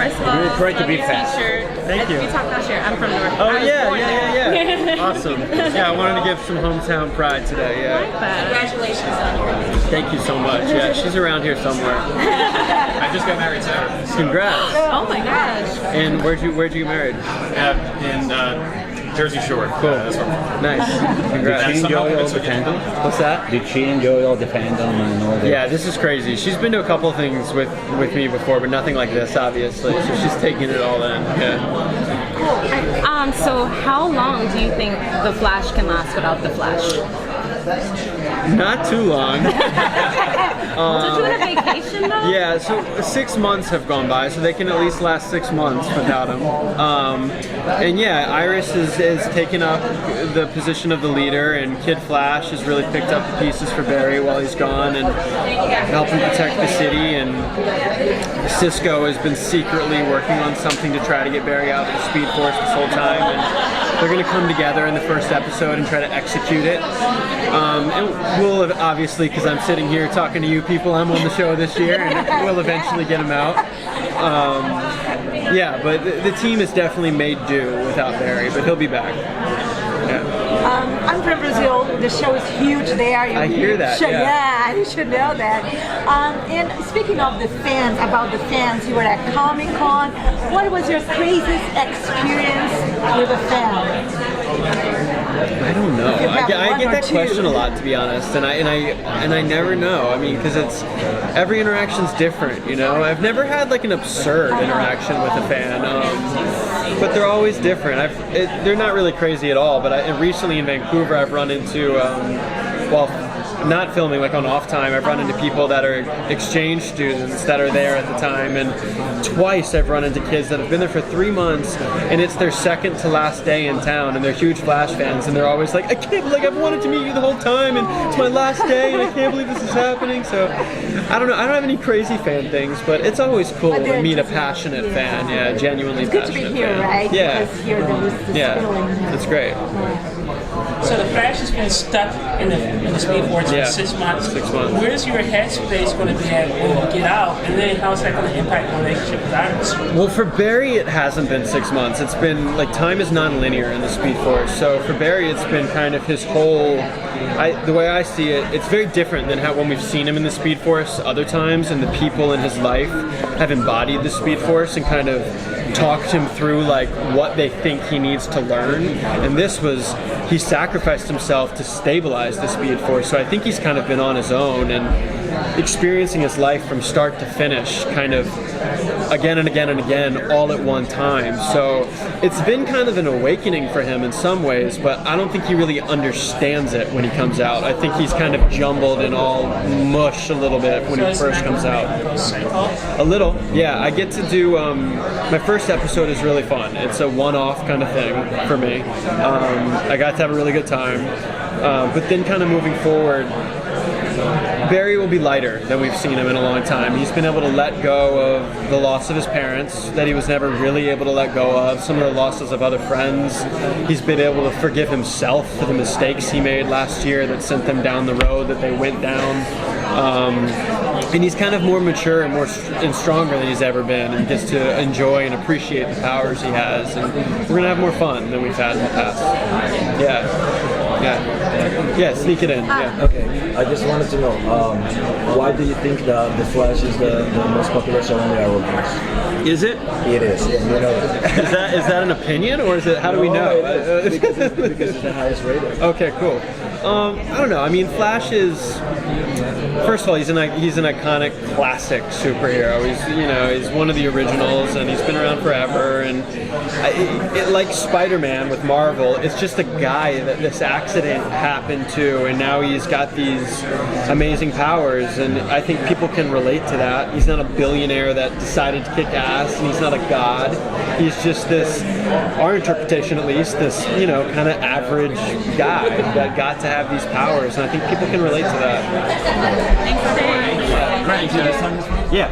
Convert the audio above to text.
First of all, It's great to be fast. Thank you. We talked last year. I'm from North. Oh yeah. Awesome. Yeah, I wanted to give some hometown pride today. Yeah. Congratulations on your. Thank you so much. Yeah, she's around here somewhere. I just got married Saturday. Congrats. Oh my gosh. And where'd you get married? In Jersey Shore. Cool. That's where I'm from. Nice. And Congrats. somehow enjoy all it's the again. fandom? What's that? Did she enjoy all the fandom and all that? Yeah, this is crazy. She's been to a couple of things with me before, but nothing like this, obviously. So she's taking it all in. Yeah. So how long do you think the Flash can last without the Flash? Not too long. Did you on a vacation though? Yeah, so 6 months have gone by, so they can at least last 6 months without him. And yeah, Iris has taken up the position of the leader, and Kid Flash has really picked up the pieces for Barry while he's gone and helping protect the city. And Cisco has been secretly working on something to try to get Barry out of the Speed Force this whole time. And they're going to come together in the first episode and try to execute it. And we'll obviously, because I'm sitting here talking to you people, I'm on the show this year, and we'll eventually get him out. Yeah, but the team has definitely made do without Barry, but he'll be back. Yeah. I'm from Brazil. The show is huge there. I hear that, yeah. You should know that. And speaking of the fans, you were at Comic-Con. What was your craziest experience with a fan? I don't know. I get one or that two. question a lot, to be honest, and I never know. I mean, because every interaction's different, you know. I've never had like an absurd interaction with a fan, but they're always different. They're not really crazy at all. But recently in Vancouver, I've run into not filming, like on off time, I've run into people that are exchange students that are there at the time, and twice I've run into kids that have been there for 3 months, and it's their second to last day in town, and they're huge Flash fans, and they're always like, I've wanted to meet you the whole time, and it's my last day, and I can't believe this is happening. So I don't know, I don't have any crazy fan things, but it's always cool to meet a passionate fan, yeah, genuinely It's good to passionate be here, fan. right? Yeah. Because here there is this Yeah, feeling. that's great. So the Flash has been stuck in the Speed Force Yeah, for 6 months. 6 months. Where's your headspace going to be at when you get out? And then how's that going to impact the relationship with Iris? Well, for Barry, it hasn't been 6 months. It's been, like, time is non-linear in the Speed Force. So for Barry, it's been kind of his whole, the way I see it, it's very different than when we've seen him in the Speed Force other times, and the people in his life have embodied the Speed Force and kind of talked him through, like, what they think he needs to learn. And this was, he sacrificed himself to stabilize the Speed Force. So I think he's kind of been on his own and experiencing his life from start to finish, kind of again and again and again, all at one time. So it's been kind of an awakening for him in some ways, but I don't think he really understands it when he comes out. I think he's kind of jumbled and all mush a little bit when he first comes out. A little, yeah. I get to do, my first episode is really fun. It's a one-off kind of thing for me. I got to have a really good time. But then kind of moving forward, Barry will be lighter than we've seen him in a long time. He's been able to let go of the loss of his parents that he was never really able to let go of, some of the losses of other friends. He's been able to forgive himself for the mistakes he made last year that sent them down the road that they went down. And he's kind of more mature and stronger than he's ever been, and gets to enjoy and appreciate the powers he has. And we're going to have more fun than we've had in the past. Yeah, sneak it in. Yeah. Okay, I just wanted to know, why do you think that The Flash is the most popular show on the Arrowverse? Is it? It is, yeah, you know that. Is that an opinion, or is it? How do we know? It is, because it's the highest rated. Okay, cool. I don't know. I mean, Flash is, first of all, he's an iconic classic superhero. He's one of the originals, and he's been around forever. And like Spider-Man with Marvel, it's just a guy that this accident happened to, and now he's got these amazing powers. And I think people can relate to that. He's not a billionaire that decided to kick ass, and he's not a god. He's just this, our interpretation at least, this kind of average guy that got to have these powers, and I think people can relate to that. Thanks for staying. Yeah.